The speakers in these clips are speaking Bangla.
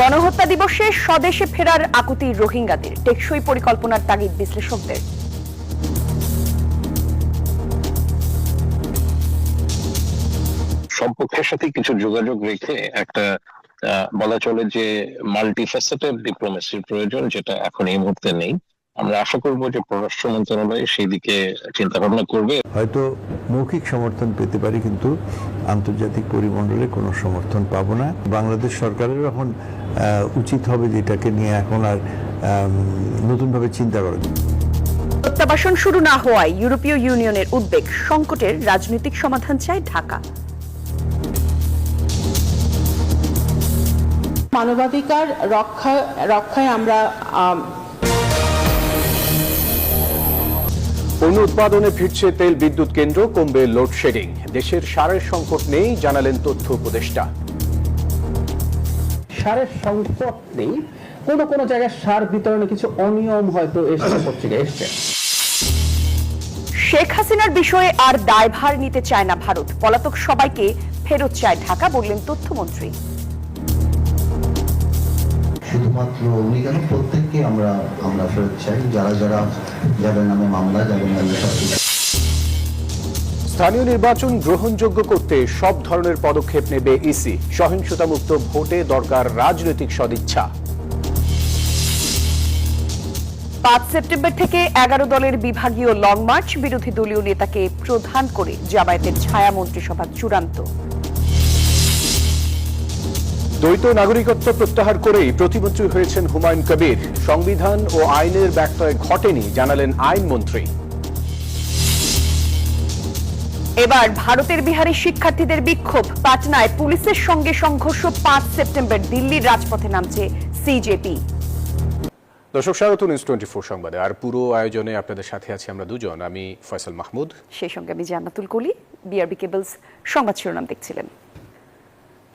গণহত্যা দিবসে স্বদেশে ফেরার আকুতি রোহিঙ্গাদের, টেকসই পরিকল্পনার তাগিদ বিশ্লেষকদের। সম্পর্কের সাথে কিছু যোগাযোগ রেখে একটা বলা চলে যে মাল্টিফ্যাসেটেড ডিপ্লোমেসির প্রয়োজন, যেটা এখন এই মুহূর্তে নেই। আমরা আশা করব যে পররাষ্ট্র মন্ত্রণালয় সেই দিকে চিন্তা ভাবনা করবে। হয়তো মৌখিক সমর্থন পেতে পারি, কিন্তু আন্তর্জাতিক পরিমণ্ডলে কোনো সমর্থন পাবো না। বাংলাদেশ সরকারের এখন উচিত হবে যেটাকে নিয়ে এখন আর নতুনভাবে চিন্তা করা। প্রত্যাবাসন শুরু না হওয়ায় ইউরোপীয় ইউনিয়নের উদ্বেগ, সংকটের রাজনৈতিক সমাধান চায় ঢাকা। মানবাধিকার রক্ষায় আমরা পণ্য উৎপাদনে ফিরছে তেল বিদ্যুৎ কেন্দ্র, কমবে লোডশেডিং। দেশের সারের সংকট নেই, জানালেন তথ্য উপদেষ্টা। সারের সংকট নেই, কোন জায়গায় সার বিতরণে কিছু অনিয়ম হয়তো এসছে। শেখ হাসিনার বিষয়ে আর দায়ভার নিতে চায় না ভারত, পলাতক সবাইকে ফেরত চায় ঢাকা, বললেন তথ্যমন্ত্রী। শুধুমাত্র উনি কেন, প্রত্যেককে আমরা ফেরত চাই, যারা যাদের নামে মামলা, যাদের নামে সবকিছু। স্থানীয় নির্বাচন গ্রহণযোগ্য করতে সব ধরনের পদক্ষেপ নেবে ইসি। সহিংসতামুক্ত ভোটে দরকার রাজনৈতিক সদিচ্ছা। 5 সেপ্টেম্বর থেকে 11 দলের বিভাগীয় লং মার্চ, বিরোধী দলীয় নেতাকে প্রধান করে জামায়াতের ছায়া মন্ত্রিসভা চূড়ান্ত। দ্বৈত নাগরিকত্ব প্রত্যাহার করেই প্রতিমন্ত্রী হয়েছেন হুমায়ুন কবির। সংবিধান ও আইনের ব্যত্যয় ঘটেনি, জানালেন আইনমন্ত্রী। এবার ভারতের বিহারে শিক্ষার্থীদের বিক্ষোভ, পাটনায় পুলিশের সঙ্গে সংঘর্ষ। 5 সেপ্টেম্বর দিল্লির রাজপথে নামছে সিজেপি। দর্শক, স্বাগত নিউজ 24 সংবাদে। আর পুরো আয়োজনে আপনাদের সাথে আছি আমরা দুজন, আমি ফয়সাল মাহমুদ, সেই সঙ্গে আমি জান্নাতুল কলি। বিআরবি কেবলস সংবাদ শিরোনাম দেখছিলেন।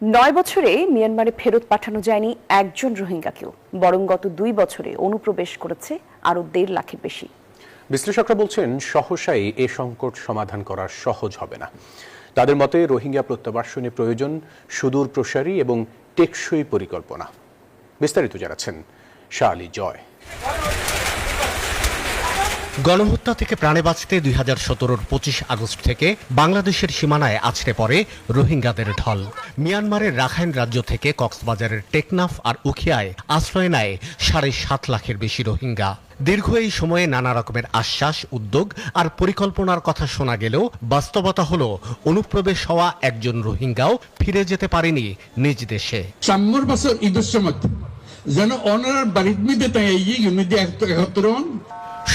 9 বছরে মিয়ানমারে ফেরত পাঠানো যায়নি একজন রোহিঙ্গাকেও, বরং গত 2 বছরে অনুপ্রবেশ করেছে আরো 1.5 লাখের বেশি। বিশ্লেষকরা বলছেন সহসাই এ সংকট সমাধান করা সহজ হবে না। তাদের মতে রোহিঙ্গা প্রত্যাবাসনে প্রয়োজন সুদূর প্রসারী এবং টেকসই পরিকল্পনা। বিস্তারিত জানাচ্ছেন শাহ আলী জয়। গণহত্যা থেকে প্রাণে বাঁচতে 2017-র 25 আগস্ট থেকে বাংলাদেশের সীমানায় আছড়ে পড়ে রোহিঙ্গাদের ঢল। মিয়ানমারের রাখাইন রাজ্য থেকে কক্সবাজারের টেকনাফ আর উখিয়ায় আশ্রয় নেয় 7.5 লাখের বেশি রোহিঙ্গা। দীর্ঘ এই সময়ে নানা রকমের আশ্বাস, উদ্যোগ আর পরিকল্পনার কথা শোনা গেলেও বাস্তবতা হলো অনুপ্রবেশ হওয়া একজন রোহিঙ্গাও ফিরে যেতে পারেনি নিজ দেশে। 4 বছর ঈদের সময় যেন ওনার বাড়ির মধ্যে তাই ইউনিটি 71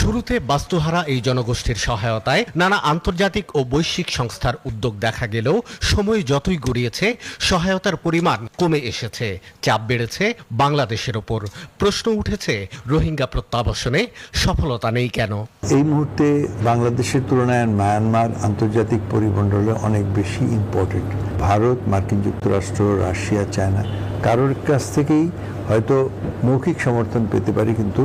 শুরুতে বাস্তুহারা এই জনগোষ্ঠীর সহায়তায় নানা আন্তর্জাতিক ও বৈশ্বিক সংস্থার উদ্যোগ দেখা গেলেও সময় যতই গড়িয়েছে সহায়তার পরিমাণ কমে এসেছে, চাপ বেড়েছে বাংলাদেশের ওপর। প্রশ্ন উঠেছে, রোহিঙ্গা প্রত্যাবাসনে সফলতা নেই কেন? এই মুহূর্তে বাংলাদেশের তুলনায় মায়ানমার আন্তর্জাতিক পরিমণ্ডলে অনেক বেশি ইম্পর্টেন্ট। ভারত, মার্কিন যুক্তরাষ্ট্র, রাশিয়া, চায়না কারোর কাছ থেকেই হয়তো মৌখিক সমর্থন পেতে পারি, কিন্তু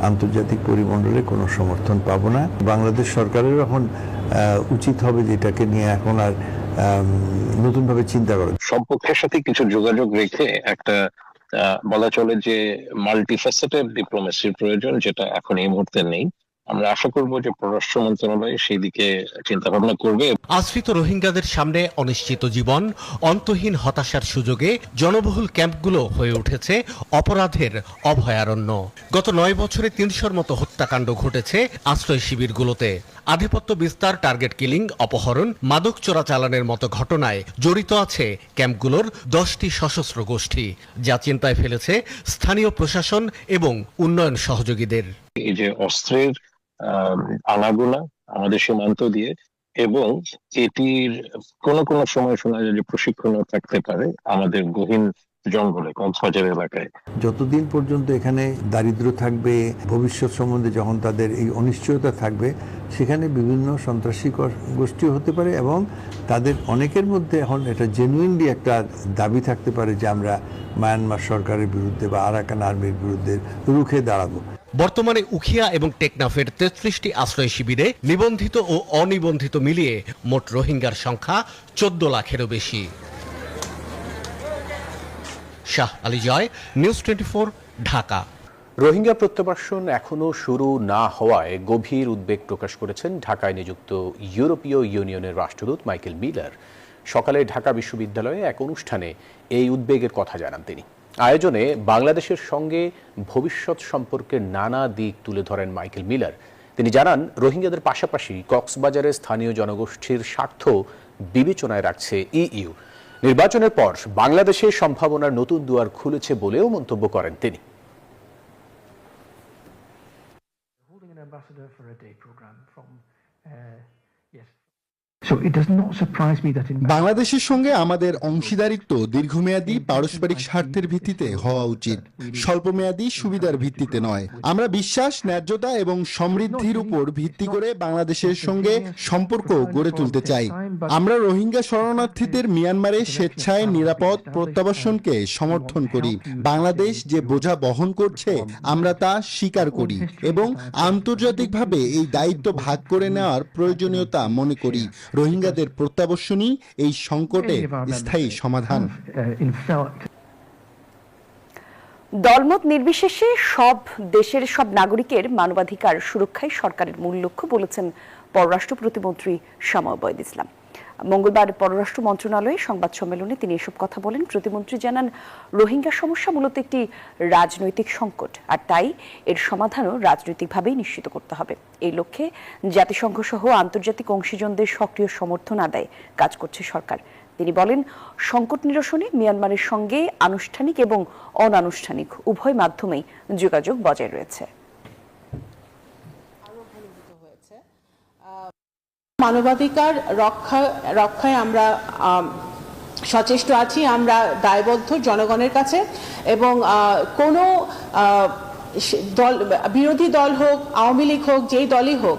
আন্তর্জাতিক পরিমণ্ডলে কোনো সমর্থন পাবো না। বাংলাদেশ সরকারের এখন উচিত হবে যেটাকে নিয়ে এখন আর নতুনভাবে চিন্তা করা। সম্পর্কের সাথে কিছু যোগাযোগ রেখে একটা বলা চলে যে মাল্টিফ্যাসেটেড ডিপ্লোমেসির প্রয়োজন, যেটা এখন এই মুহূর্তে নেই। আমরা আশা করব যে পররাষ্ট্র মন্ত্রণালয় সেই দিকে চিন্তা ভাবনা করবে। আশ্রিত রোহিঙ্গাদের সামনে অনিশ্চিত জীবন, অন্তহীন হতাশার সুযোগে জনবহুল ক্যাম্পগুলো হয়ে উঠেছে অপরাধের অভয়ারণ্য। গত 9 বছরে 300-র মতো হত্যাকাণ্ড ঘটেছে আশ্রয় শিবিরগুলোতে। আধিপত্য বিস্তার, টার্গেট কিলিং, অপহরণ, মাদক চোরাচালানের মতো ঘটনায় জড়িত আছে ক্যাম্পগুলোর 10টি সশস্ত্র গোষ্ঠী, যা চিন্তায় ফেলেছে স্থানীয় প্রশাসন এবং উন্নয়ন সহযোগীদের। এই যে অস্ত্রের আনাগোনা আমাদের সীমান্ত দিয়ে, এবং এটির কোন সময় শোনা যায় যে প্রশিক্ষণও থাকতে পারে আমাদের গহীন জঙ্গলে, কক্সবাজার এলাকায়। যতদিন পর্যন্ত এখানে দারিদ্র্য থাকবে, ভবিষ্যৎ সম্বন্ধে যখন তাদের এই অনিশ্চয়তা থাকবে, সেখানে বিভিন্ন সন্ত্রাসী গোষ্ঠী হতে পারে এবং তাদের অনেকের মধ্যে এখন এটা জেনুইনলি একটা দাবি থাকতে পারে যে আমরা মায়ানমার সরকারের বিরুদ্ধে বা আরাকান আর্মির বিরুদ্ধে রুখে দাঁড়াবো। বর্তমানে উখিয়া এবং টেকনাফের 33টি আশ্রয় শিবিরে নিবন্ধিত ও অনিবন্ধিত মিলিয়ে মোট রোহিঙ্গার সংখ্যা 14 লাখেরও বেশি। শাহ আলী জয়, নিউজ 24, ঢাকা। রোহিঙ্গা প্রত্যাবাসন এখনও শুরু না হওয়ায় গভীর উদ্বেগ প্রকাশ করেছেন ঢাকায় নিযুক্ত ইউরোপীয় ইউনিয়নের রাষ্ট্রদূত মাইকেল মিলার। সকালে ঢাকা বিশ্ববিদ্যালয়ে এক অনুষ্ঠানে এই উদ্বেগের কথা জানান তিনি। আয়োজনে বাংলাদেশের সঙ্গে ভবিষ্যৎ সম্পর্কের নানা দিক তুলে ধরেন মাইকেল মিলার। তিনি জানান, রোহিঙ্গাদের পাশাপাশি কক্সবাজারের স্থানীয় জনগোষ্ঠীর স্বার্থ বিবেচনায় রাখছে ইইউ। নির্বাচনের পর বাংলাদেশের সম্ভাবনার নতুন দুয়ার খুলেছে বলেও মন্তব্য করেন তিনি। বাংলাদেশের সঙ্গে আমাদের অংশীদারিত্ব দীর্ঘমেয়াদী পারস্পরিক স্বার্থের ভিত্তিতে হওয়া উচিত, স্বল্পমেয়াদী সুবিধার ভিত্তিতে নয়। আমরা বিশ্বাস, ন্যায্যতা এবং সমৃদ্ধির উপর ভিত্তি করে বাংলাদেশের সঙ্গে সম্পর্ক গড়ে তুলতে চাই। আমরা রোহিঙ্গা শরণার্থীদের মিয়ানমারে স্বেচ্ছায় নিরাপদ প্রত্যাবাসনকে সমর্থন করি। বাংলাদেশ যে বোঝা বহন করছে আমরা তা স্বীকার করি এবং আন্তর্জাতিকভাবে এই দায়িত্ব ভাগ করে নেওয়ার প্রয়োজনীয়তা মনে করি। রোহিঙ্গাদের প্রত্যাবাসনই এই সংকটে স্থায়ী সমাধান। দলমত নির্বিশেষে সব দেশের সব নাগরিকের মানবাধিকার সুরক্ষাই সরকারের মূল লক্ষ্য বলেছেন পররাষ্ট্র প্রতিমন্ত্রী শামা ওবায়দ ইসলাম। মঙ্গলবার পররাষ্ট্র মন্ত্রণালয়ে সংবাদ সম্মেলনে তিনি এসব কথা বলেন। প্রতিমন্ত্রী জানান, রোহিঙ্গা সমস্যা মূলত একটি রাজনৈতিক সংকট, আর তাই এর সমাধানও রাজনৈতিকভাবেই নিশ্চিত করতে হবে। এই লক্ষ্যে জাতিসংঘ সহ আন্তর্জাতিক অংশীজনদের সক্রিয় সমর্থন আদায়ে কাজ করছে সরকার। তিনি বলেন, সংকট নিরসনে মিয়ানমারের সঙ্গে আনুষ্ঠানিক এবং অনানুষ্ঠানিক উভয় মাধ্যমেই যোগাযোগ বজায় রয়েছে। মানবাধিকার রক্ষায় আমরা সচেষ্ট আছি, আমরা দায়বদ্ধ জনগণের কাছে, এবং কোনো দল, বিরোধী দল হোক, আওয়ামী লীগ হোক, যেই দলই হোক,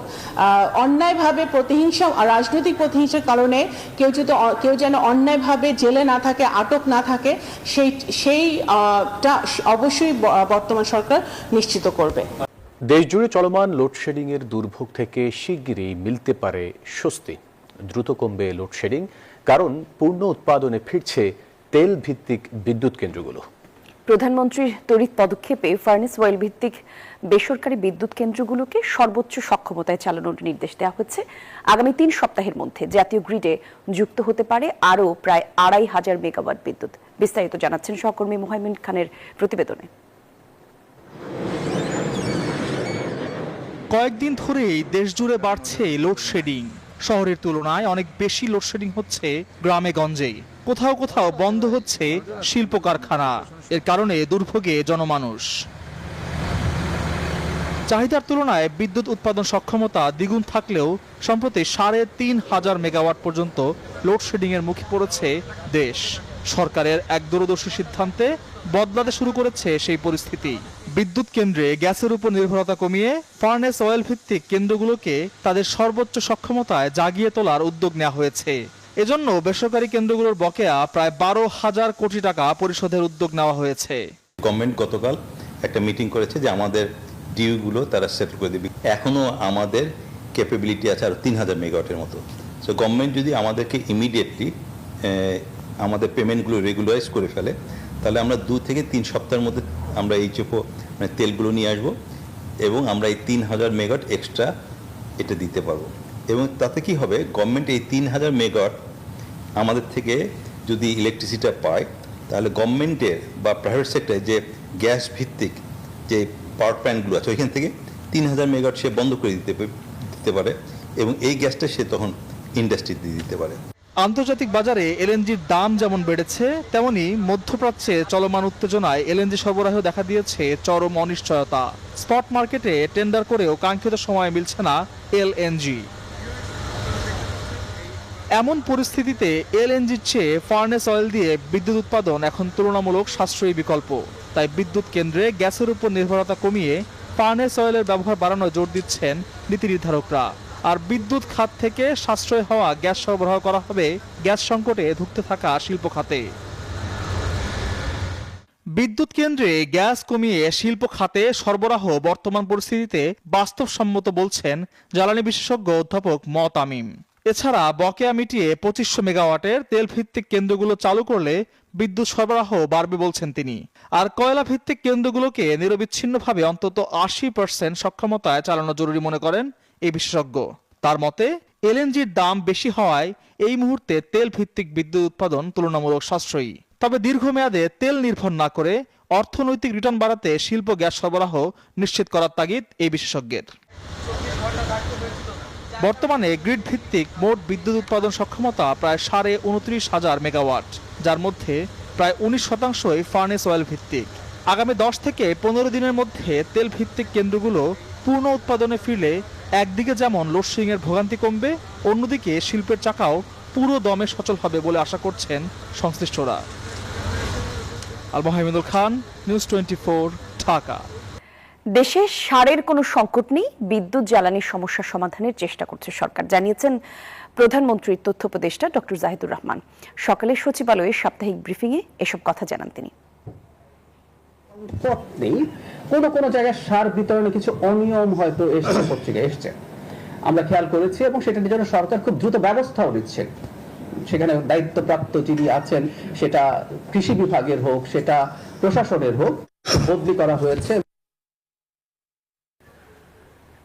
অন্যায়ভাবে প্রতিহিংসা, রাজনৈতিক প্রতিহিংসার কারণে কেউ যেন অন্যায়ভাবে জেলে না থাকে, আটক না থাকে, সেইটা অবশ্যই বর্তমান সরকার নিশ্চিত করবে। দেশজুড়ে চলমান লোডশেডিং এর দুর্ভোগ থেকে শিগগিরই মিলতে পারে স্বস্তি। দ্রুত কমবে লোডশেডিং, কারণ পূর্ণ উৎপাদনে ফিরছে তেল ভিত্তিক বিদ্যুৎ কেন্দ্রগুলো। প্রধানমন্ত্রীর তড়িৎ পদক্ষেপে ফার্নেস অয়েল ভিত্তিক বেসরকারি বিদ্যুৎ কেন্দ্রগুলোকে সর্বোচ্চ সক্ষমতায় চালানোর নির্দেশ দেওয়া হচ্ছে। আগামী 3 সপ্তাহের মধ্যে জাতীয় গ্রিডে যুক্ত হতে পারে আরও প্রায় 2500 মেগাওয়াট বিদ্যুৎ। বিস্তারিত জানাচ্ছেন সহকর্মী মোহাইমিন খানের প্রতিবেদনে। কয়েকদিন ধরেই দেশজুড়ে বাড়ছে লোডশেডিং। শহরের তুলনায় অনেক বেশি লোডশেডিং হচ্ছে গ্রামে গঞ্জে। কোথাও কোথাও বন্ধ হচ্ছে শিল্প কারখানা। এর কারণে দুর্ভোগে জনমানুষ। চাহিদার তুলনায় বিদ্যুৎ উৎপাদন সক্ষমতা দ্বিগুণ থাকলেও সম্প্রতি 3500 মেগাওয়াট পর্যন্ত লোডশেডিং এর মুখে পড়েছে দেশ। সরকারের এক দূরদর্শী সিদ্ধান্তে বদলাতে শুরু করেছে সেই পরিস্থিতি। বিদ্যুৎ কেন্দ্রে গ্যাসের উপর নির্ভরতা কমিয়ে ফার্নেস অয়েল ভিত্তিক কেন্দ্রগুলোকে তাদের সর্বোচ্চ সক্ষমতায় জাগিয়ে তোলার উদ্যোগ নেওয়া হয়েছে। এজন্য বেসরকারি কেন্দ্রগুলোর বকেয়া প্রায় 12,000 কোটি টাকা পরিশোধের উদ্যোগ নেওয়া হয়েছে। গভর্নমেন্ট গতকাল একটা মিটিং করেছে যে আমাদের ডিউগুলো তারা সেটেল করে দেবে। এখনো আমাদের ক্যাপাবিলিটি আছে আরো 3000 মেগাওয়াটের মতো। সো গভর্নমেন্ট যদি আমাদেরকে ইমিডিয়েটলি আমাদের পেমেন্টগুলো রেগুলারাইজ করে ফেলে, তাহলে আমরা 2 থেকে 3 সপ্তাহের মধ্যে আমরা এইচএফও মানে তেলগুলো নিয়ে আসবো এবং আমরা এই 3000 মেগাওয়াট এক্সট্রা এটা দিতে পারবো। এবং তাতে কি হবে, গভর্নমেন্ট এই 3000 মেগাওয়াট আমাদের থেকে যদি ইলেকট্রিসিটিটা পায়, তাহলে গভর্নমেন্টের বা প্রাইভেট সেক্টরে যে গ্যাস ভিত্তিক যে পাওয়ার প্ল্যান্টগুলো আছে ওইখান থেকে 3000 মেগাওয়াট সে বন্ধ করে দিতে পারে এবং এই গ্যাসটা সে তখন ইন্ডাস্ট্রিতে দিতে পারে। আন্তর্জাতিক বাজারে এলএনজির দাম যেমন বেড়েছে, তেমনি মধ্যপ্রাচ্যে চলমান উত্তেজনায় এলএনজি সরবরাহ দেখা দিয়েছে চরম অনিশ্চয়তা। স্পট মার্কেটে টেন্ডার করেও কাঙ্ক্ষিত সময়ে মিলছে না এলএনজি। এমন পরিস্থিতিতে এলএনজির চেয়ে ফার্নেস অয়েল দিয়ে বিদ্যুৎ উৎপাদন এখন তুলনামূলক সাশ্রয়ী বিকল্প। তাই বিদ্যুৎ কেন্দ্রে গ্যাসের উপর নির্ভরতা কমিয়ে ফার্নেস অয়েলের ব্যবহার বাড়ানোয় জোর দিচ্ছেন নীতি নির্ধারকরা। আর বিদ্যুৎ খাত থেকে সাশ্রয় হওয়া গ্যাস সরবরাহ করা হবে গ্যাস সংকটে ধুঁকতে থাকা শিল্প খাতে। বিদ্যুৎ কেন্দ্রে গ্যাস কমিয়ে শিল্প খাতে সরবরাহ বর্তমান পরিস্থিতিতে বাস্তবসম্মত বলছেন জ্বালানি বিশেষজ্ঞ অধ্যাপক ম তামিম। এছাড়া বকেয়া মিটিয়ে 2500 মেগাওয়াটের তেল ভিত্তিক কেন্দ্রগুলো চালু করলে বিদ্যুৎ সরবরাহ বাড়বে বলছেন তিনি। আর কয়লা ভিত্তিক কেন্দ্রগুলোকে নিরবিচ্ছিন্নভাবে অন্তত 80% সক্ষমতায় চালানো জরুরি মনে করেন এই বিশেষজ্ঞ। তার মতে এলএনজির দাম বেশি হওয়ায় এই মুহূর্তে তেল ভিত্তিক বিদ্যুৎ উৎপাদন তুলনামূলক সাশ্রয়ী। তবে দীর্ঘমেয়াদে তেল নির্ভর না করে অর্থনৈতিক রিটার্ন বাড়াতে শিল্প গ্যাস সরবরাহ নিশ্চিত করার তাগিদ এই বিশেষজ্ঞের। বর্তমানে গ্রিড ভিত্তিক মোট বিদ্যুৎ উৎপাদন সক্ষমতা প্রায় 29,500 মেগাওয়াট, যার মধ্যে প্রায় 19% ফার্নেস অয়েল ভিত্তিক। আগামী 10 থেকে 15 দিনের মধ্যে তেল ভিত্তিক কেন্দ্রগুলো পূর্ণ উৎপাদনে ফিরলে একদিকে যেমন লোডশেডিং এর ভোগান্তি কমবে, অন্যদিকে শিল্পের চাকাও পুরো দমে সচল হবে বলে আশা করছেন সংশ্লিষ্টরা। আল মোহাম্মদুল খান, নিউজ 24, ঢাকা। দেশে সারের কোনো সংকট নেই, বিদ্যুৎ জ্বালানির সমস্যা সমাধানের চেষ্টা করছে সরকার, জানিয়েছেন প্রধানমন্ত্রীর তথ্য উপদেষ্টা ডক্টর জাহিদুর রহমান। সকালে সচিবালয়ে সাপ্তাহিক ব্রিফিংয়ে এসব কথা জানান তিনি। কোনো জায়গায় সার বিতরণে কিছু অনিয়ম হয়তো এসছে, পত্রিকায় এসছে, আমরা খেয়াল করেছি এবং সেটার জন্য সরকার খুব দ্রুত ব্যবস্থাও নিচ্ছে। সেখানে দায়িত্বপ্রাপ্ত যিনি আছেন, সেটা কৃষি বিভাগের হোক, সেটা প্রশাসনের হোক, বদলি করা হয়েছে।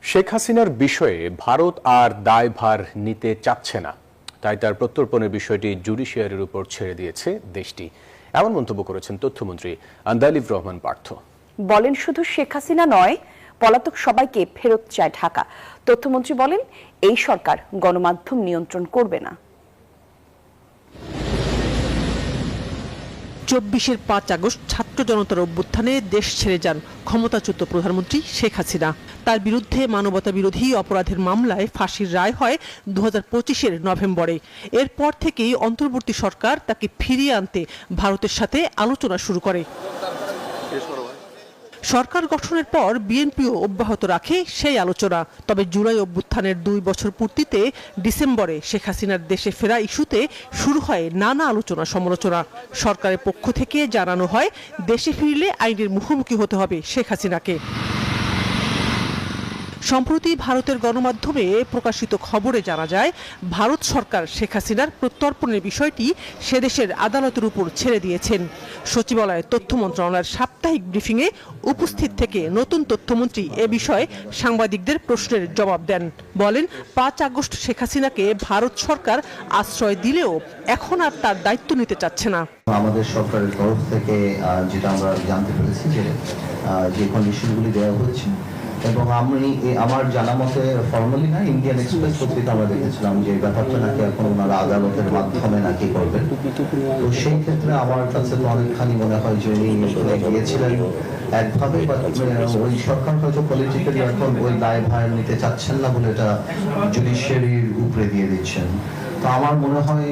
শেখ হাসিনার বিষয়ে ভারত আর দায়ভার নিতে চাচ্ছে না, তাই তার প্রত্যর্পণের বিষয়টি জুডিশিয়ারির উপর ছেড়ে দিয়েছে দেশটি, এমন মন্তব্য করেছেন তথ্যমন্ত্রী আন্দালিব রহমান পার্থ। বলেন, শুধু শেখ হাসিনা নয়, পলাতক সবাইকে ফেরত চায় ঢাকা। তথ্যমন্ত্রী বলেন, এই সরকার গণমাধ্যম নিয়ন্ত্রণ করবে না। 24-এর 5 আগস্ট ছাত্র জনতার অভ্যুত্থানে দেশ ছেড়ে যান ক্ষমতাচ্যুত প্রধানমন্ত্রী শেখ হাসিনা। তার বিরুদ্ধে মানবতা বিরোধী অপরাধের মামলায় ফাঁসির রায় হয় 2025-এর নভেম্বরে। এরপর থেকেই অন্তর্বর্তী সরকার তাকে ফিরিয়ে আনতে ভারতের সাথে আলোচনা শুরু করে। সরকার গঠনের পর বিএনপিও অব্যাহত রাখে সেই আলোচনা। তবে জুলাই অভ্যুত্থানের 2 বছর পূর্তিতে ডিসেম্বরে শেখ হাসিনার দেশে ফেরা ইস্যুতে শুরু হয় নানা আলোচনা সমালোচনা। সরকারের পক্ষ থেকে জানানো হয়, দেশে ফিরলে আইনের মুখোমুখি হতে হবে শেখ হাসিনাকে। সম্প্রতি ভারতের গণমাধ্যমে প্রকাশিত খবরে জানা যায়, ভারত সরকার শেখ হাসিনার প্রত্যর্পণের বিষয়টি সে দেশের আদালতের উপর ছেড়ে দিয়েছেন। সচিবালয়ে তথ্য মন্ত্রণালয়ের সাপ্তাহিক ব্রিফিংয়ে উপস্থিত থেকে নতুন তথ্যমন্ত্রী এ বিষয়ে সাংবাদিকদের প্রশ্নের জবাব দেন। বলেন, 5 আগস্ট শেখ হাসিনাকে ভারত সরকার আশ্রয় দিলেও এখন আর তার দায়িত্ব নিতে চাচ্ছে না। আমাদের সরকারের তরফ থেকে যেটা আমরা জানতে পেরেছি যে কন্ডিশনগুলি দেওয়া হয়েছে, এবং আমার জানা মতে ফর্মালি না, ইন্ডিয়ান এক্সপ্রেস পত্রিকা আমরা দেখেছিলাম যে ব্যাপারটা নাকি এখন ওনারা আদালতের মাধ্যমে নাকি করবেন। তো সেই ক্ষেত্রে আমার কাছে তো অনেকখানি মনে হয় যে উনি গিয়েছিলেন একভাবে, ওই সরকার হয়তো পলিটিক্যালি এখন ওই দায়ভার নিতে চাচ্ছেন না বলে এটা জুডিশিয়ারির উপরে দিয়ে দিচ্ছেন। তো আমার মনে হয়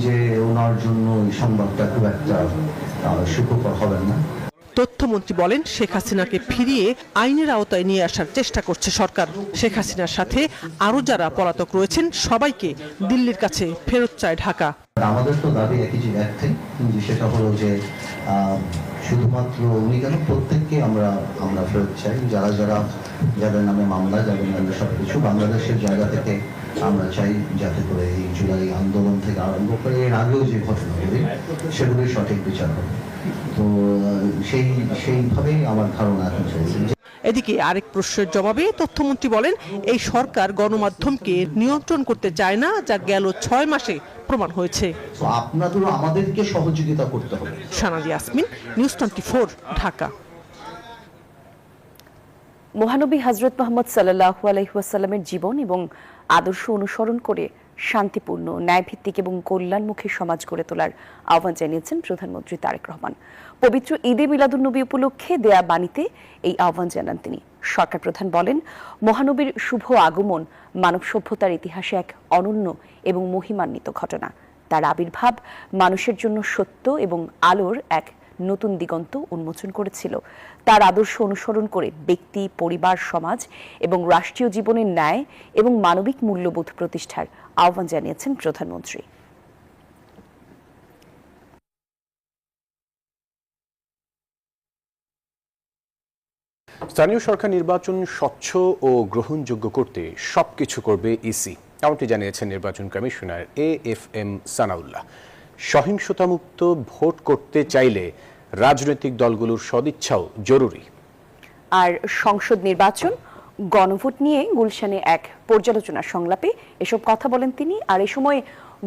যে ওনার জন্য এই সংবাদটা খুব একটা সুখকর হবেন না। তথ্যমন্ত্রী বলেন, শেখ হাসিনাকে ফিরিয়ে আইনের আওতায় নিয়ে আসার চেষ্টা করছে সরকার। শেখ হাসিনার সাথে আরো যারা পলাতক রয়েছেন সবাইকে দিল্লির কাছে ফেরত চায় ঢাকা। আমাদের তো দাবি একটাই, সেটা হলো যে শুধুমাত্র উনি কেন, প্রত্যেককে আমরা ফেরত চাই। যাদের নামে মামলা, যাদের নামে সবকিছু, বাংলাদেশের জায়গা থেকে আমরা চাই যাতে করে এই জুলাই আন্দোলন থেকে আরম্ভ করে এর আগেও যে ঘটনাগুলি, সেগুলির সঠিক বিচার হবে। তো সেইভাবেই আমার ধারণা এখন চলছে। এদিকে আরেক প্রশ্নের জবাবে তথ্যমন্ত্রী বলেন, এই সরকার গণমাধ্যমকে নিয়ন্ত্রণ করতে চায় না, যা গেল 6 মাসে প্রমাণ হয়েছে। আপনাদের আমাদেরকে সহযোগিতা করতে হবে। সানাদি ইয়াসমিন, নিউজ 24, ঢাকা। মহানবী হযরত মুহাম্মদ সাল্লাল্লাহু আলাইহি ওয়াসাল্লামের জীবন এবং আদর্শ অনুসরণ করে শান্তিপূর্ণ, ন্যায়ভিত্তিক এবং কল্যাণমুখী সমাজ গড়ে তোলার আহ্বান জানিয়েছেন প্রধানমন্ত্রী তারেক রহমান। পবিত্র ঈদে মিলাদুন্নবী উপলক্ষে দেয়া বাণীতে এই আহ্বান জানান তিনি। সরকার প্রধান বলেন, মহানবীর শুভ আগমন মানব সভ্যতার ইতিহাসে এক অনন্য এবং মহিমান্বিত ঘটনা। তার আবির্ভাব মানুষের জন্য সত্য এবং আলোর এক নতুন দিগন্ত উন্মোচন করেছিল। তার আদর্শ অনুসরণ করে ব্যক্তি, পরিবার, সমাজ এবং রাষ্ট্রীয় জীবনের ন্যায় এবং মানবিক মূল্যবোধ প্রতিষ্ঠার আহ্বান জানিয়েছেন প্রধানমন্ত্রী। স্থানীয় সরকার নির্বাচন স্বচ্ছ ও গ্রহণযোগ্য করতে সবকিছু করবে ইসি। এমনটি জানিয়েছেন নির্বাচন কমিশনার AFM সানাউল্লাহ। সহিংসতামুক্ত ভোট করতে চাইলে রাজনৈতিক দলগুলোর সদিচ্ছাও জরুরি। আর সংসদ নির্বাচন গণভোট নিয়ে গুলশানে এক পর্যালোচনা সংলাপে এসব কথা বলেন তিনি। আর এই সময়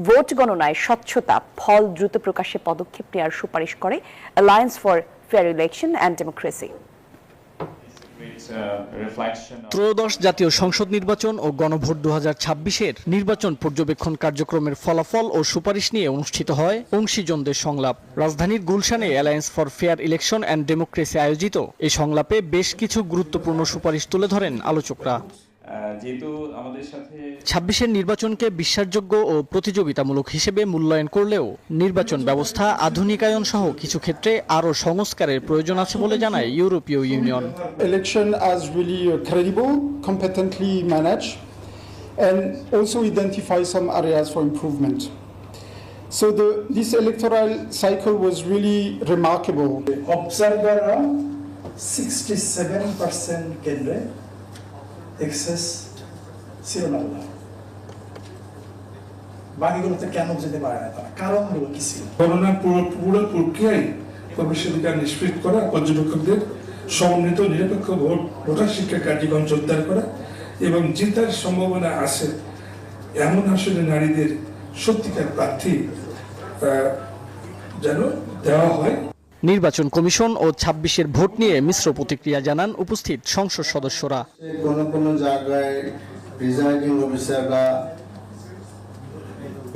ভোট গণনায় স্বচ্ছতা, ফল দ্রুত প্রকাশে পদক্ষেপ নেওয়ার সুপারিশ করে alliance for fair election and democracy. ত্রয়োদশ জাতীয় সংসদ নির্বাচন ও গণভোট 2026-এর নির্বাচন পর্যবেক্ষণ কার্যক্রমের ফলাফল ও সুপারিশ নিয়ে অনুষ্ঠিত হয় অংশীজনদের সংলাপ। রাজধানীর গুলশানে alliance for fair election and democracy আয়োজিত এই সংলাপে বেশ কিছু গুরুত্বপূর্ণ সুপারিশ তুলে ধরেন আলোচকরা। 26-এর নির্বাচনকে বিশ্বাসযোগ্য ও প্রতিযোগিতামূলক হিসেবে মূল্যায়ন করলেও নির্বাচন ব্যবস্থা আধুনিকায়ন সহ কিছু ক্ষেত্রে আরও সংস্কারের প্রয়োজন আছে বলে জানায় ইউরোপীয় union. Election as really credible, competently managed, and also identify some areas for improvement. So this electoral cycle was really remarkable. Observer 67% কেন্দ্রে এক্সেস ছিল না, বাকিগুলোতে কেন যেতে পারে না, তারা কারণগুলো কি ছিল? গণনার পুরো প্রক্রিয়ায় প্রবেশাধিকার নিশ্চিত করা, পর্যবেক্ষকদের সমন্বিত নিরপেক্ষ ভোটার শিক্ষা কার্যক্রম জোরদার করা এবং জেতার সম্ভাবনা আছে এমন আসলে নারীদের সত্যিকার প্রার্থী যেন দেওয়া হয়। নির্বাচন কমিশন ও 26-এর ভোট নিয়ে মিশ্র প্রতিক্রিয়া জানান উপস্থিত সংসদ সদস্যরা। কোন জায়গায় প্রিজাইডিং অফিসাররা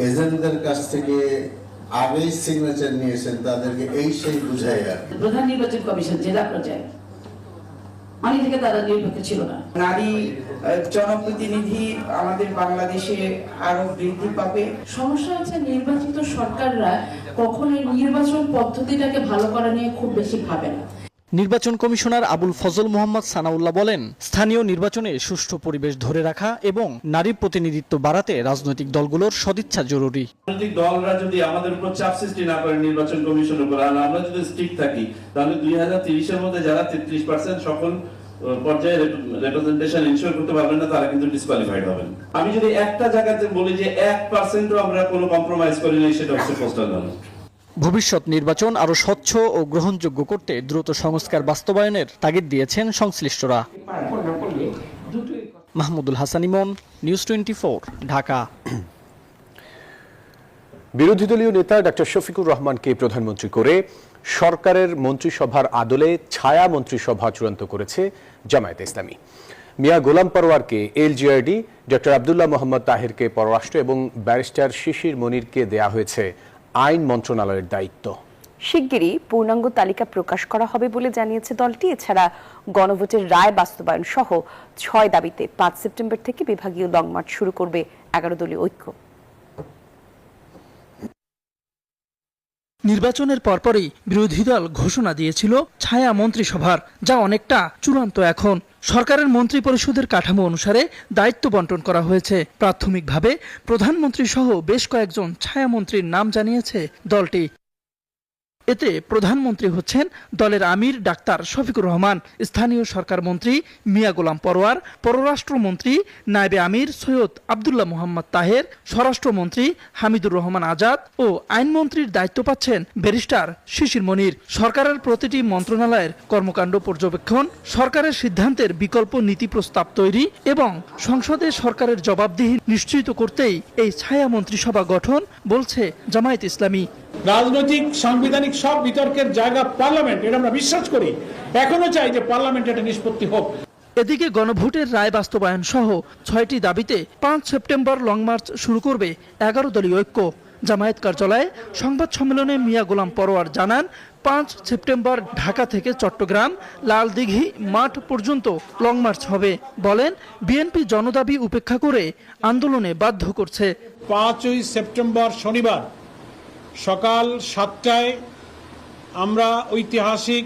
এজেন্টদের কাছ থেকে আগেই সিগনেচার নিয়েছেন, তাদেরকে এই সেই বুঝাই। আর প্রধান নির্বাচন কমিশন জেলা পর্যায়ে অনেক থেকে তারা নিরপেক্ষ ছিল না। নারী জনপ্রতিনিধি আমাদের বাংলাদেশে আরো বৃদ্ধি পাবে। সমস্যা হচ্ছে নির্বাচিত সরকাররা কখনোই নির্বাচন পদ্ধতিটাকে ভালো করা নিয়ে খুব বেশি ভাবে না। নির্বাচন কমিশনার আবুল ফজল মোহাম্মদ সানাউল্লাহ বলেন, স্থানীয় নির্বাচনে সুষ্ঠু পরিবেশ ধরে রাখা এবং নারী প্রতিনিধিত্ব বাড়াতে রাজনৈতিক দলগুলোর সদিচ্ছা জরুরি। রাজনৈতিক দলরা যদি আমাদের উপর চাপ সৃষ্টি না করে নির্বাচন কমিশনের উপর, আর আমরা যদি স্ট্রিক্ট থাকি, তাহলে 2030-এর মধ্যে যারা 33% সকল পর্যায়ে রিপ্রেজেন্টেশন ইনশিওর করতে পারবেন না, তারা কিন্তু ডিসকোয়ালিফাইড হবেন। আমি যদি একটা জায়গাতে বলি যে 1%ও আমরা কোনো কম্প্রোমাইজ করি না, সেটা হচ্ছে পোস্টাল ব্যালট। ভবিষ্যৎ নির্বাচন আরো স্বচ্ছ ও গ্রহণযোগ্য করতে দ্রুত সংস্কার বাস্তবায়নের তাগিদ দিয়েছেন সংশ্লিষ্টরা। মাহমুদুল হাসান ইমন, নিউজ 24, ঢাকা। বিরোধী দলীয় নেতা ডক্টর শফিকুর রহমানকে প্রধানমন্ত্রী করে সরকারের মন্ত্রিসভার আদলে ছায়া মন্ত্রিসভা চূড়ান্ত করেছে জামায়াতে ইসলামী। মিয়া গোলাম পরোয়ারকে এলজিআরডি, ডক্টর আব্দুল্লাহ মোহাম্মদ তাহেরকে পররাষ্ট্র এবং ব্যারিস্টার শিশির মনিরকে দেয়া হয়েছে আইন মন্ত্রণালয়ের দায়িত্ব। শিগগিরই পূর্ণাঙ্গ তালিকা প্রকাশ করা হবে বলে জানিয়েছে দলটি। এছাড়া গণভোটের রায় বাস্তবায়ন সহ 6 দাবিতে 5 সেপ্টেম্বর থেকে বিভাগীয় লং মার্চ শুরু করবে 11 দলীয় ঐক্য। নির্বাচনের পরপরই বিরোধী দল ঘোষণা দিয়েছিল ছায়া মন্ত্রিসভার, যা অনেকটা চূড়ান্ত এখন। সরকারের মন্ত্রী পরিষদের কাঠামো অনুসারে দায়িত্ব বন্টন করা হয়েছে। প্রাথমিকভাবে প্রধানমন্ত্রী সহ বেশ কয়েকজন ছায়ামন্ত্রীর নাম জানিয়েছে দলটি। এতে প্রধানমন্ত্রী হচ্ছেন দলের আমির ডাক্তার শফিকুর রহমান, স্থানীয় সরকার মন্ত্রী মিয়া গোলাম পরোয়ার, পররাষ্ট্রমন্ত্রী নায়েবে আমির সৈয়দ আব্দুল্লাহ মোহাম্মদ তাহের, স্বরাষ্ট্রমন্ত্রী হামিদুর রহমান আজাদ ও আইনমন্ত্রীর দায়িত্ব পাচ্ছেন ব্যারিস্টার শিশির মনির। সরকারের প্রতিটি মন্ত্রণালয়ের কর্মকাণ্ড পর্যবেক্ষণ, সরকারের সিদ্ধান্তের বিকল্প নীতি প্রস্তাব তৈরি এবং সংসদে সরকারের জবাবদিহি নিশ্চিত করতেই এই ছায়া মন্ত্রিসভা গঠন, বলছে জামায়াত ইসলামী। রাজনৈতিক সাংবিধানিক সব বিতর্কের জায়গা পার্লামেন্ট, এটা আমরা বিশ্বাস করি। এখনো চাই যে পার্লামেন্ট এটা নিষ্পত্তি হোক। এদিকে গণভোটের রায় বাস্তবায়ন সহ 6টি দাবিতে 5 সেপ্টেম্বর লং মার্চ শুরু করবে 11 দলীয় ঐক্য। জামায়াত কার্যালয়ে সংবাদ সম্মেলনে মিয়া গোলাম পরোয়ার জানান, 5 সেপ্টেম্বর ঢাকা থেকে চট্টগ্রাম লালদিঘি মাঠ পর্যন্ত লং মার্চ হবে। বলেন, বিএনপি জনদাবি উপেক্ষা করে আন্দোলনে বাধ্য করছে। 5ই সেপ্টেম্বর শনিবার সকাল 7টায় আমরা ঐতিহাসিক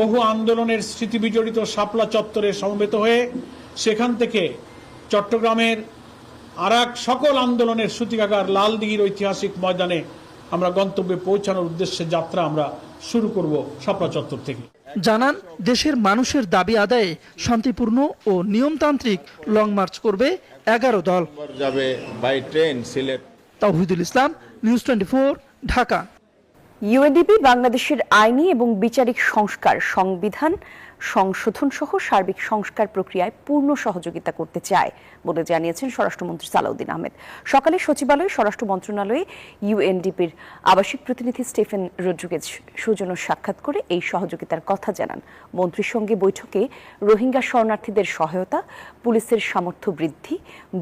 বহু আন্দোলনের স্মৃতিবিজড়িত শাপলা চত্বরে সমবেত হয়ে সেখান থেকে চট্টগ্রামের আরেক সকল আন্দোলনের সূতিকাগার লালদিঘির ঐতিহাসিক ময়দানে আমরা গন্তব্যে পৌঁছানোর উদ্দেশ্যে যাত্রা আমরা শুরু করব শাপলা চত্বর থেকে। জানান দেশের মানুষের দাবি আদায়ে শান্তিপূর্ণ ও নিয়মতান্ত্রিক লং মার্চ করবে 11 দল। যাবে by train Sylhet. Tawhidul Islam, news 24, Dhaka. UNDP বাংলাদেশের আইনি এবং বিচারিক সংস্কার, সংবিধান সংশোধন সহ সার্বিক সংস্কার প্রক্রিয়ায় পূর্ণ সহযোগিতা করতে চায় বলে জানিয়েছেন স্বরাষ্ট্রমন্ত্রী সালাউদ্দিন আহমেদ। সকালে সচিবালয়ে স্বরাষ্ট্র মন্ত্রণালয়ে ইউএনডিপির আবাসিক প্রতিনিধি স্টিফেন রড্রিগেজ সৌজন্য সাক্ষাৎ করে এই সহযোগিতার কথা জানান। মন্ত্রীর সঙ্গে বৈঠকে রোহিঙ্গা শরণার্থীদের সহায়তা, পুলিশের সামর্থ্য বৃদ্ধি,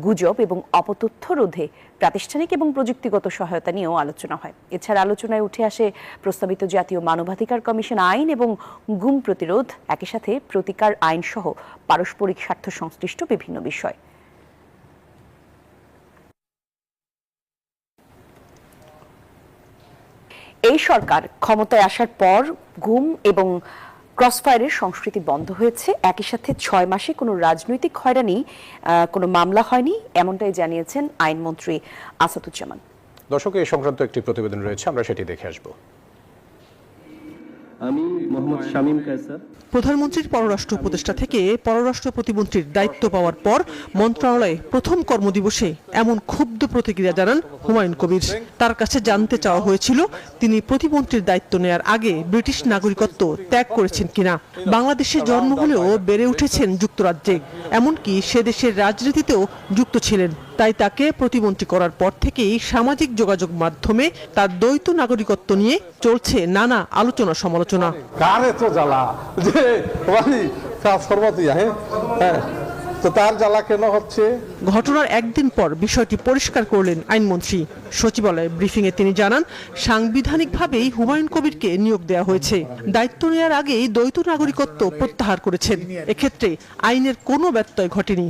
গুজব এবং অপতথ্য রোধে প্রাতিষ্ঠানিক এবং প্রযুক্তিগত সহায়তা নিয়েও আলোচনা হয়। এছাড়া আলোচনায় উঠে আসে প্রস্তাবিত জাতীয় মানবাধিকার কমিশন আইন এবং গুম প্রতিরোধ, একই সাথে প্রতিকার আইন সহ পারস্পরিক স্বার্থ সংশ্লিষ্ট বিভিন্ন বিষয়। এই সরকার ক্ষমতায় আসার পর গুম এবং ক্রসফায়ারের সংস্কৃতি বন্ধ হয়েছে। একই সাথে 6 মাসে কোনো রাজনৈতিক হয়রানি, কোনো মামলা হয়নি, এমনটাই জানিয়েছেন আইনমন্ত্রী আসাদুজ্জামান। দর্শক, এই সংক্রান্ত একটি প্রতিবেদন রয়েছে, আমরা সেটি দেখে আসব। আমি মোহাম্মদ শামীম কায়সার। প্রধানমন্ত্রীর পররাষ্ট্র উপদেষ্টা থেকে পররাষ্ট্র প্রতিমন্ত্রীর দায়িত্ব পাওয়ার পর মন্ত্রণালয়ে প্রথম কর্মদিবসে এমন ক্ষুব্ধ প্রতিক্রিয়া জানান হুমায়ুন কবির। তার কাছে জানতে চাওয়া হয়েছিল তিনি প্রতিমন্ত্রীর দায়িত্ব নেয়ার আগে ব্রিটিশ নাগরিকত্ব ত্যাগ করেছেন কিনা। বাংলাদেশে জন্ম হলেও বেড়ে উঠেছেন যুক্তরাজ্যে, এমনকি সে দেশের রাজনীতিতেও যুক্ত ছিলেন। তাই তাকে প্রতিমন্ত্রী করার পর থেকেই সামাজিক যোগাযোগ মাধ্যমে তার দ্বৈত নাগরিকত্ব নিয়ে চলছে নানা আলোচনা সমালোচনা। ঘটনার একদিন পর বিষয়টি পরিষ্কার করলেন আইনমন্ত্রী। সচিবালয়ে ব্রিফিংয়ে তিনি জানান, সাংবিধানিকভাবেই হুমায়ুন কবিরকে নিয়োগ দেওয়া হয়েছে। দায়িত্ব নেওয়ার আগেই দ্বৈত নাগরিকত্ব প্রত্যাহার করেছেন। এক্ষেত্রে আইনের কোনো ব্যত্যয় ঘটেনি।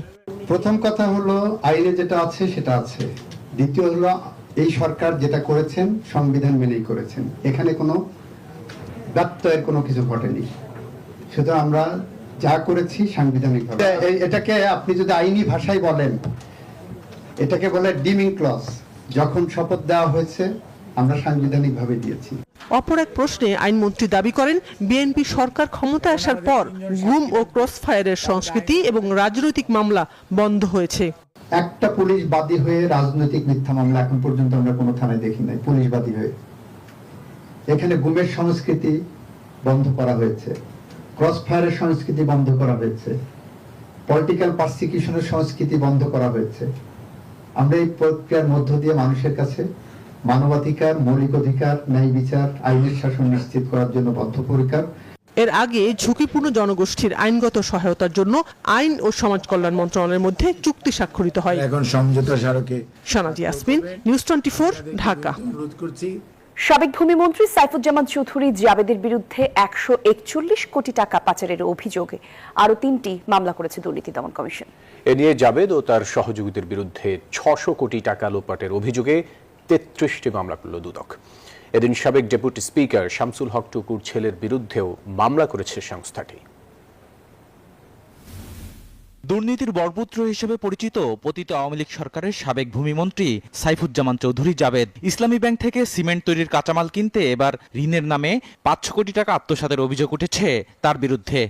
প্রথম কথা হলো আইনে যেটা আছে সেটা আছে। দ্বিতীয় হলো এই সরকার যেটা করেছেন সংবিধান মেনেই করেছেন, এখানে কোনো ব্যত্যয়ের কোনো কিছু ঘটেনি। সুতরাং আমরা যা করেছি সাংবিধানিকভাবে। এটাকে আপনি যদি আইনি ভাষায় বলেন, এটাকে বলে ডিমিং ক্লজ। যখন শপথ দেওয়া হয়েছে আমরা সাংবিধানিকভাবে দিয়েছি। অপর এক প্রশ্নে আইনমন্ত্রী দাবি করেন, বিএনপি সরকার ক্ষমতায় আসার পর গুম ও ক্রসফায়ারের সংস্কৃতি এবং রাজনৈতিক মামলা বন্ধ হয়েছে। একটা পুলিশ বাদী হয়ে রাজনৈতিক মিথ্যা মামলা এখন পর্যন্ত আমরা কোনো থানায় দেখি নাই। পুলিশ বাদী হয়ে এখানে গুমের সংস্কৃতি বন্ধ করা হয়েছে, ক্রসফায়ারের সংস্কৃতি বন্ধ করা হয়েছে, পলিটিক্যাল পারসিকিউশনের সংস্কৃতি বন্ধ করা হয়েছে। আমরা এই প্রক্রিয়ার মধ্য দিয়ে মানুষের কাছে মানবাধিকার, মৌলিক অধিকার, ন্যায় বিচার, আইনের শাসন নিশ্চিত করার জন্য বদ্ধপরিকর। এর আগে ঝুঁকিপূর্ণ জনগোষ্ঠীর আইনগত সহায়তার জন্য আইন ও সমাজ কল্যাণ মন্ত্রণালয়ের মধ্যে চুক্তি স্বাক্ষরিত হয়। এখন সমঝোতা স্মারকে। সানাজি ইয়াসমিন, নিউজ 24, ঢাকা। সাবেক ভূমিমন্ত্রী সাইফুজ্জামান চৌধুরী জাবেদের বিরুদ্ধে 141 কোটি টাকা পাচারের অভিযোগে আরো 3টি মামলা করেছে দুর্নীতি দমন কমিশন। এ নিয়ে জাবেদ ও তার সহযোগীদের বিরুদ্ধে 600 কোটি টাকা লোপাটের অভিযোগে 33টি মামলা করল দুদক। এদিন সাবেক ডেপুটি স্পিকার শামসুল হক টুকুর ছেলের বিরুদ্ধেও মামলা করেছে সংস্থাটি। দুর্নীতির বরপুত্র হিসেবে পরিচিত পতিত আওয়ামী লীগ সরকারের সাবেক ভূমিমন্ত্রী সাইফুজ্জামান চৌধুরী জাবেদ ইসলামী ব্যাংক থেকে সিমেন্ট তৈরির কাঁচামাল কিনতে এবার ঋণের নামে 500 কোটি টাকা আত্মসাতের অভিযোগ উঠেছে তার বিরুদ্ধে।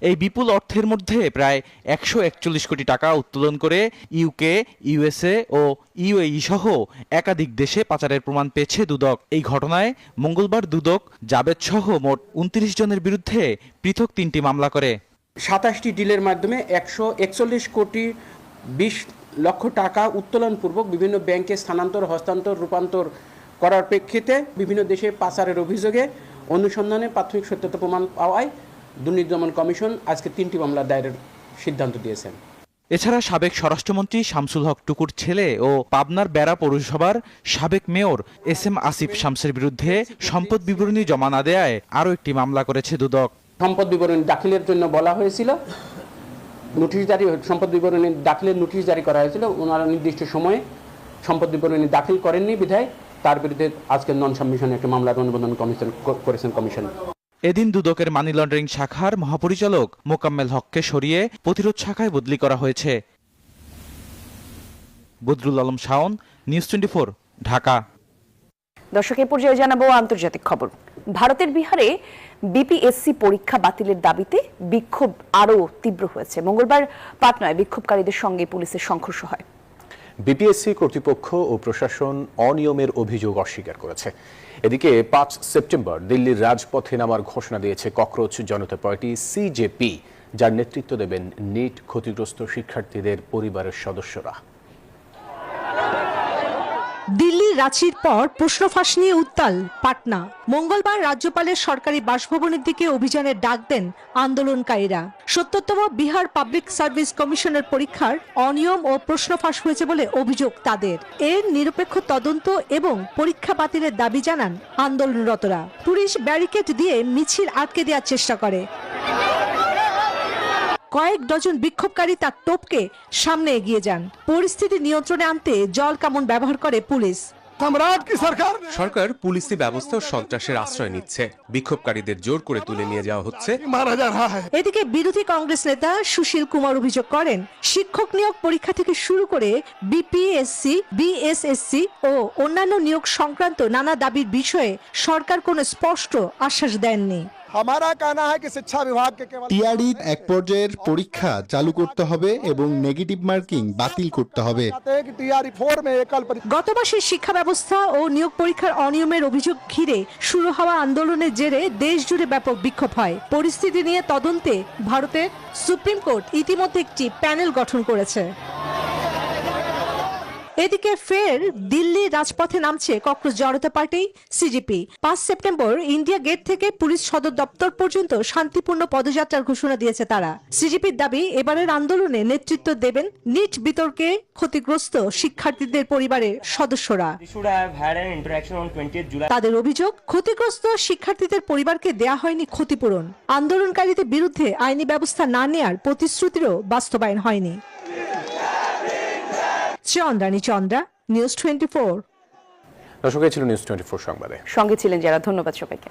এই বিপুল অর্থের মধ্যে প্রায় 141 কোটি টাকা উত্তোলন করে ইউকে, ইউএসএ ও ইউএই সহ একাধিক দেশে পাচারের প্রমাণ পেয়েছে দুদক। এই ঘটনায় মঙ্গলবার দুদক জাবেদ সহ মোট 29 জনের বিরুদ্ধে পৃথক 3টি মামলা করে। 27টি ডিলের মাধ্যমে 141 কোটি 20 লক্ষ টাকা উত্তোলনপূর্বক বিভিন্ন ব্যাংকে স্থানান্তর, হস্তান্তর, রূপান্তর করার প্রেক্ষিতে বিভিন্ন দেশে পাচারের অভিযোগে অনুসন্ধানে প্রাথমিক সত্যতা প্রমাণ পাওয়ায় দুর্নীতি দমন কমিশন আজকে 3টি মামলা দায়েরের সিদ্ধান্ত দিয়েছেন। এছাড়া সাবেক স্বরাষ্ট্রমন্ত্রী শামসুল হক টুকুর ছেলে ও পাবনার বেড়া পৌরসভার সাবেক মেয়র SM আসিফ শামসের বিরুদ্ধে সম্পদ বিবরণী জমা না দেয়ায় আরও একটি মামলা করেছে দুদক। সম্পদ বিবরণী দাখিলের জন্য বলা হয়েছিল, সম্পদ বিবরণী দাখিলের নোটিশ জারি করা হয়েছিল। ওনারা নির্দিষ্ট সময়ে সম্পদ বিবরণী দাখিল করেননি বিধায় তার বিরুদ্ধে আজকে নন সাবমিশনে একটা মামলার অনুমোদন করেছেন কমিশন। এদিন দুদকের মানি লন্ডারিং শাখার মহাপরিচালক মোকাম্মেল হককে সরিয়ে প্রতিরোধ শাখায় বদলি করা হয়েছে। বদরুল আলম শাওন, নিউজ 24, ঢাকা। দর্শক, এ পর্যায়ে জানাবো আন্তর্জাতিক খবর। ভারতের বিহারে বিপিএসসি পরীক্ষা বাতিলের দাবিতে বিক্ষোভ আরও তীব্র হয়েছে। মঙ্গলবার পাটনায় বিক্ষোভকারীদের সঙ্গে পুলিশের সংঘর্ষ হয়। বিপিএসসি কর্তৃপক্ষ ও প্রশাসন অনিয়মের অভিযোগ অস্বীকার করেছে। এদিকে 5 সেপ্টেম্বর দিল্লির রাজপথে নামার ঘোষণা দিয়েছে ককরোচ জনতা পার্টি সিজেপি, যার নেতৃত্ব দেবেন নিট ক্ষতিগ্রস্ত শিক্ষার্থীদের পরিবারের সদস্যরা। দিল্লির রাঁচির পর প্রশ্ন ফাঁস নিয়ে উত্তাল পাটনা। মঙ্গলবার রাজ্যপালের সরকারি বাসভবনের দিকে অভিযানের ডাক দেন আন্দোলনকারীরা। ৭০তম বিহার পাবলিক সার্ভিস কমিশনের পরীক্ষার অনিয়ম ও প্রশ্ন ফাঁস হয়েছে বলে অভিযোগ তাদের। এর নিরপেক্ষ তদন্ত এবং পরীক্ষা বাতিলের দাবি জানান আন্দোলনরতরা। পুলিশ ব্যারিকেড দিয়ে মিছিল আটকে দেওয়ার চেষ্টা করে। কয়েক ডজন বিক্ষোভকারী তার টোপকে সামনে এগিয়ে যান। পরিস্থিতি নিয়ন্ত্রণে আনতে জল কামান ব্যবহার করে পুলিশ। সরকার পুলিশি ব্যবস্থা ও সন্ত্রাসের আশ্রয় নিচ্ছে, বিক্ষোভকারীদের জোর করে তুলে নিয়ে যাওয়া হচ্ছে। এদিকে বিরোধী কংগ্রেস নেতা সুশীল কুমার অভিযোগ করেন, শিক্ষক নিয়োগ পরীক্ষা থেকে শুরু করে বিপিএসসি, বিএসএসসি ও অন্যান্য নিয়োগ সংক্রান্ত নানা দাবির বিষয়ে সরকার কোনো স্পষ্ট আশ্বাস দেননি। টিআরই এক পর্যায়ের পরীক্ষা চালু করতে হবে এবং নেগেটিভ মার্কিং বাতিল করতে হবে। গত মাসে শিক্ষা ব্যবস্থা ও নিয়োগ পরীক্ষার অনিয়মের অভিযোগ ঘিরে শুরু হওয়া আন্দোলনের জেরে দেশ জুড়ে ব্যাপক বিক্ষোভ হয়। পরিস্থিতি নিয়ে তদন্তে ভারতের সুপ্রিম কোর্ট ইতিমধ্যে একটি প্যানেল গঠন করেছে। এদিকে ফের দিল্লি রাজপথে নামছে Cockroach Janata Party CJP. 5 September India Gate থেকে পুলিশ সদর দপ্তর পর্যন্ত শান্তিপূর্ণ পদযাত্রার ঘোষণা দিয়েছে তারা। সিজেপির দাবি, এবারের আন্দোলনে নেতৃত্ব দেবেন নিট বিতর্কে ক্ষতিগ্রস্ত শিক্ষার্থীদের পরিবারের সদস্যরা। তাদের অভিযোগ, ক্ষতিগ্রস্ত শিক্ষার্থীদের পরিবারকে দেয়া হয়নি ক্ষতিপূরণ। আন্দোলনকারীদের বিরুদ্ধে আইনি ব্যবস্থা না নেয়ার প্রতিশ্রুতিরও বাস্তবায়ন হয়নি। চন্দ্রানী চন্দ্রা, নিউজ 24। দর্শক, ছিল নিউজ 24 সংবাদে সঙ্গে ছিলেন যারা। ধন্যবাদ সবাইকে।